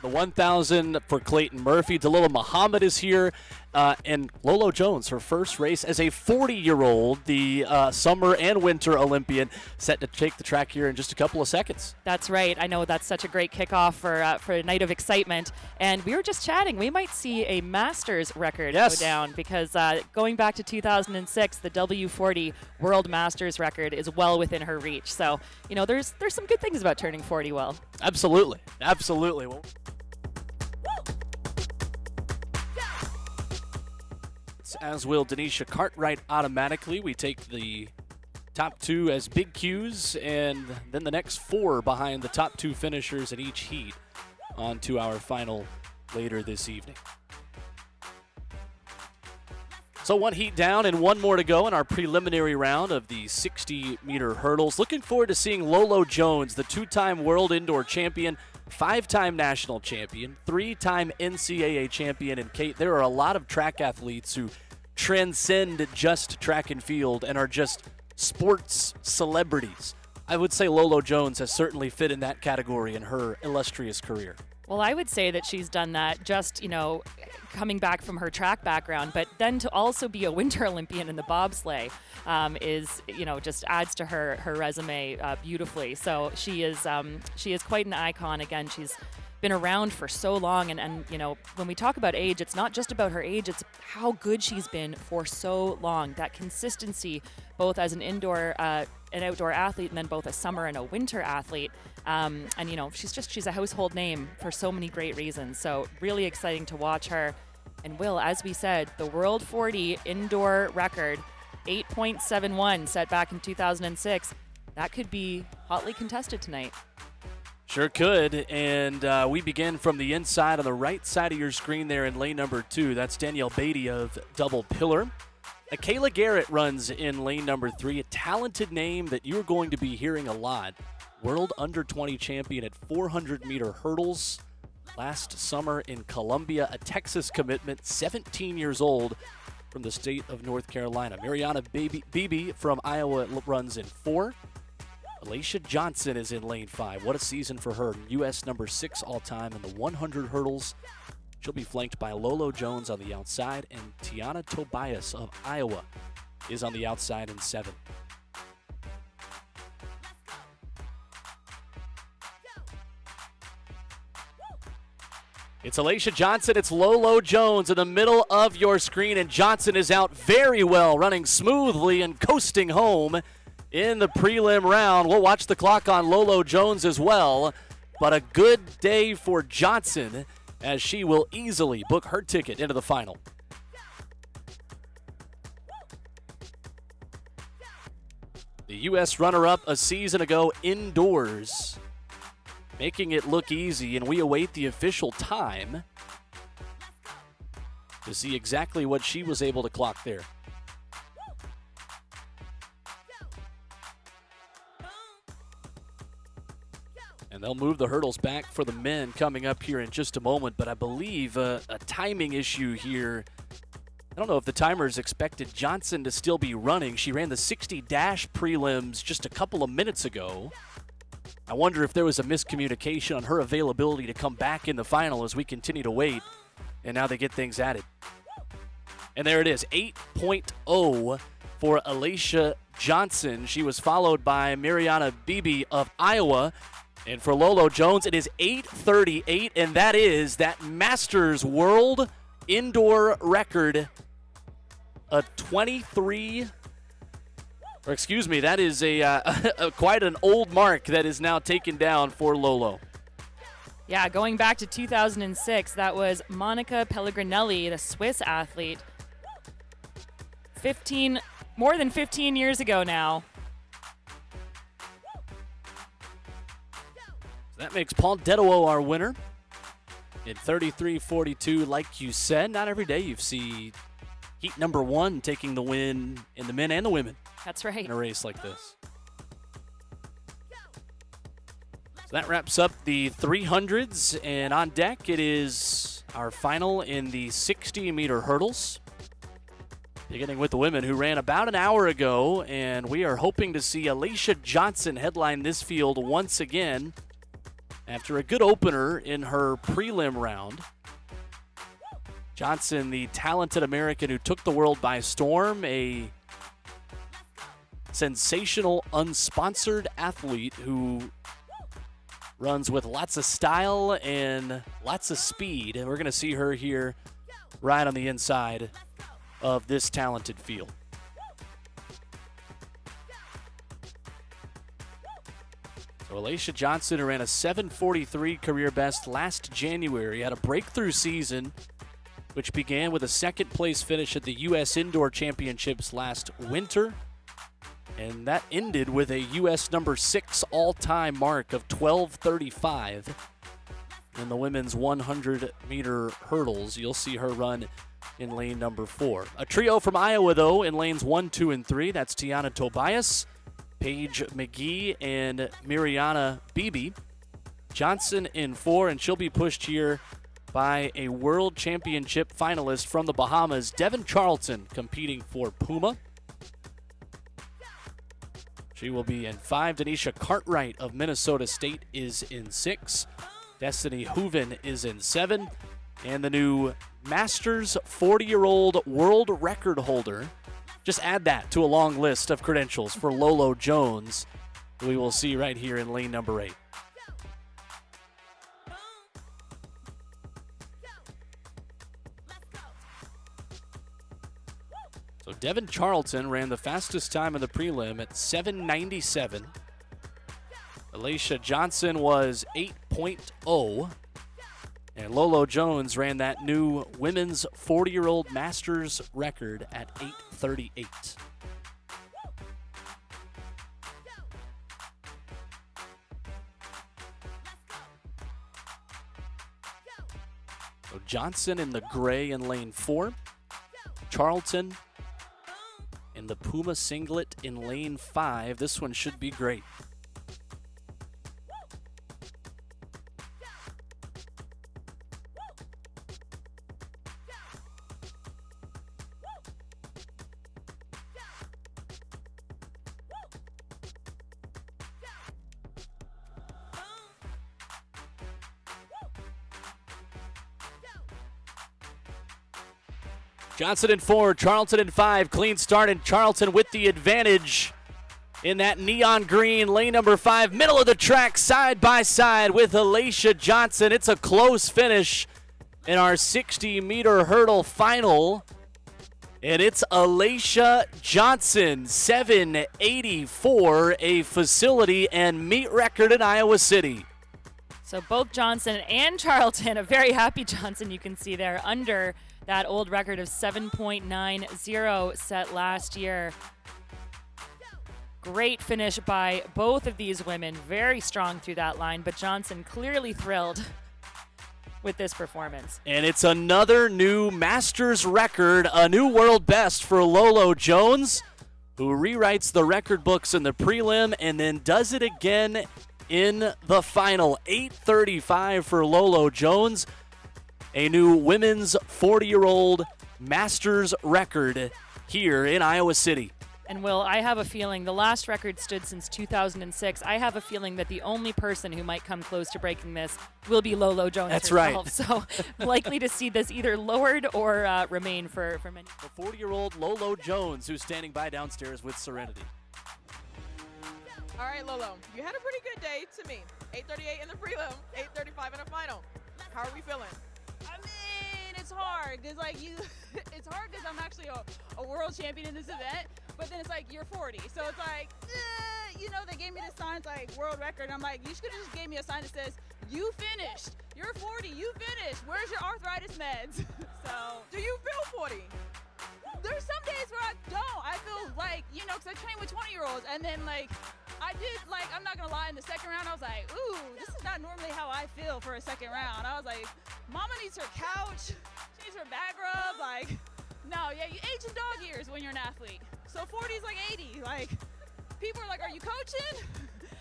The 1,000 for Clayton Murphy. Dalilah Muhammad is here. And Lolo Jones, her first race as a 40-year-old, the summer and winter Olympian, set to take the track here in just a couple of seconds. That's right. I know that's such a great kickoff for a night of excitement. And we were just chatting. We might see a Masters record go down because going back to 2006, the W40 World Masters record is well within her reach. So, you know, there's some good things about turning 40 well. Absolutely. Absolutely. Well, as will Denisha Cartwright automatically. We take the top two as big cues, and then the next four behind the top two finishers at each heat on to our final later this evening. So one heat down and one more to go in our preliminary round of the 60-meter hurdles. Looking forward to seeing Lolo Jones, the two-time world indoor champion, 5-time national champion, 3-time NCAA champion. And Kate, there are a lot of track athletes who transcend just track and field and are just sports celebrities. I would say Lolo Jones has certainly fit in that category in her illustrious career. Well, I would say that she's done that just, you know, coming back from her track background, but then to also be a Winter Olympian in the bobsleigh is, you know, just adds to her resume beautifully. So she is quite an icon. Again, she's been around for so long, and you know, when we talk about age, it's not just about her age, it's how good she's been for so long. That consistency, both as an indoor an outdoor athlete and then both a summer and a winter athlete. And you know, she's a household name for so many great reasons. So really exciting to watch her. And Will, as we said, the World 40 indoor record, 8.71 set back in 2006. That could be hotly contested tonight. Sure could, and we begin from the inside on the right side of your screen there in lane number 2. That's Danielle Beatty of Double Pillar. Kayla Garrett runs in lane number 3, a talented name that you're going to be hearing a lot. World Under-20 champion at 400-meter hurdles last summer in Columbia, a Texas commitment, 17 years old from the state of North Carolina. Mariana Beebe from Iowa runs in 4. Alicia Johnson is in lane 5. What a season for her. U.S. number 6 all-time in the 100 hurdles. She'll be flanked by Lolo Jones on the outside, and Tiana Tobias of Iowa is on the outside in 7. It's Alicia Johnson, it's Lolo Jones in the middle of your screen, and Johnson is out very well, running smoothly and coasting home in the prelim round. We'll watch the clock on Lolo Jones as well, but a good day for Johnson as she will easily book her ticket into the final. The U.S. runner-up a season ago indoors, making it look easy, and we await the official time to see exactly what she was able to clock there. And they'll move the hurdles back for the men coming up here in just a moment, but I believe a timing issue here. I don't know if the timers expected Johnson to still be running. She ran the 60 dash prelims just a couple of minutes ago. I wonder if there was a miscommunication on her availability to come back in the final as we continue to wait, and now they get things added. And there it is, 8.0 for Alicia Johnson. She was followed by Mariana Beebe of Iowa. And for Lolo Jones, it is 8:38, and that is that Masters World Indoor record, a 23, or excuse me, that is quite an old mark that is now taken down for Lolo. Yeah, going back to 2006, that was Monica Pellegrinelli, the Swiss athlete. More than 15 years ago now. That makes Paul Dedewo our winner in 33.42. Like you said, not every day you see heat number 1 taking the win in the men and the women. That's right. In a race like this. So that wraps up the 300s, and on deck it is our final in the 60-meter hurdles. Beginning with the women who ran about an hour ago, and we are hoping to see Alicia Johnson headline this field once again. After a good opener in her prelim round, Johnson, the talented American who took the world by storm, a sensational unsponsored athlete who runs with lots of style and lots of speed. And we're going to see her here right on the inside of this talented field. So Alicia Johnson, who ran a 7:43 career best last January, had a breakthrough season which began with a second-place finish at the U.S. Indoor Championships last winter. And that ended with a U.S. number 6 all-time mark of 12:35 in the women's 100-meter hurdles. You'll see her run in lane number 4. A trio from Iowa, though, in lanes 1, 2, and 3. That's Tiana Tobias, Paige McGee, and Mariana Beebe. Johnson in 4, and she'll be pushed here by a World Championship finalist from the Bahamas, Devin Charlton, competing for Puma. She will be in 5. Denisha Cartwright of Minnesota State is in 6. Destiny Hooven is in 7. And the new Masters 40-year-old world record holder, just add that to a long list of credentials for Lolo Jones, who we will see right here in lane number 8. So Devin Charlton ran the fastest time in the prelim at 7:97. Alicia Johnson was 8.0. And Lolo Jones ran that new women's 40-year-old Masters record at 8:38. So Johnson in the gray in lane 4. Charlton in the Puma singlet in lane 5. This one should be great. Johnson in 4, Charlton in 5. Clean start, and Charlton with the advantage in that neon green lane number 5. Middle of the track, side by side with Alicia Johnson. It's a close finish in our 60-meter hurdle final. And it's Alicia Johnson, 7:84, a facility and meet record in Iowa City. So both Johnson and Charlton, a very happy Johnson you can see there, under that old record of 7.90 set last year. Great finish by both of these women, very strong through that line, but Johnson clearly thrilled with this performance. And it's another new Masters record, a new world best for Lolo Jones, who rewrites the record books in the prelim and then does it again in the final. 8:35 for Lolo Jones. A new women's 40-year-old Masters record here in Iowa City. And Will, I have a feeling the last record stood since 2006. I have a feeling that the only person who might come close to breaking this will be Lolo Jones That's herself. right. So likely to see this either lowered or remain for many. The 40-year-old Lolo Jones, who's standing by downstairs with Serenity. All right, Lolo, you had a pretty good day to me. 8:38 in the prelim, 8:35 in the final. How are we feeling? I mean, it's hard because it's hard because I'm actually a world champion in this event, but then it's like you're 40, so it's like, they gave me this sign, it's like world record. I'm like, you should have just gave me a sign that says you finished. You're 40, you finished. Where's your arthritis meds? So, Do you feel 40? there's some days where I don't. I feel like, because I train with 20-year-olds, and then I did, I'm not gonna lie, in the second round, I was like, ooh, this is not normally how I feel for a second round. I was like, mama needs her couch, she needs her back rub, no, yeah, you age in dog years when you're an athlete. So 40 is like 80, people are like, are you coaching?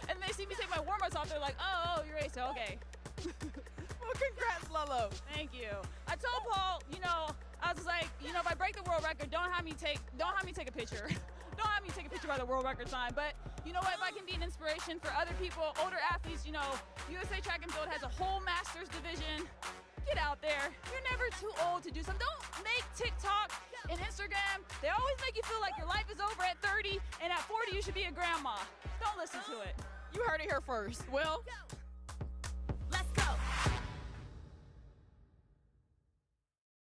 And they see me take my warm-ups off, they're like, oh, you're 8, so okay. Well, congrats, Lolo. Thank you. I told Paul, I was like, if I break the world record, don't have me take a picture. Don't have me take a picture by the world record sign. But, you know what, if I can be an inspiration for other people, older athletes, you know, USA Track and Field has a whole masters division. Get out there. You're never too old to do something. Don't make TikTok and Instagram. They always make you feel like your life is over at 30, and at 40 you should be a grandma. Don't listen to it. You heard it here first. Will? Let's go.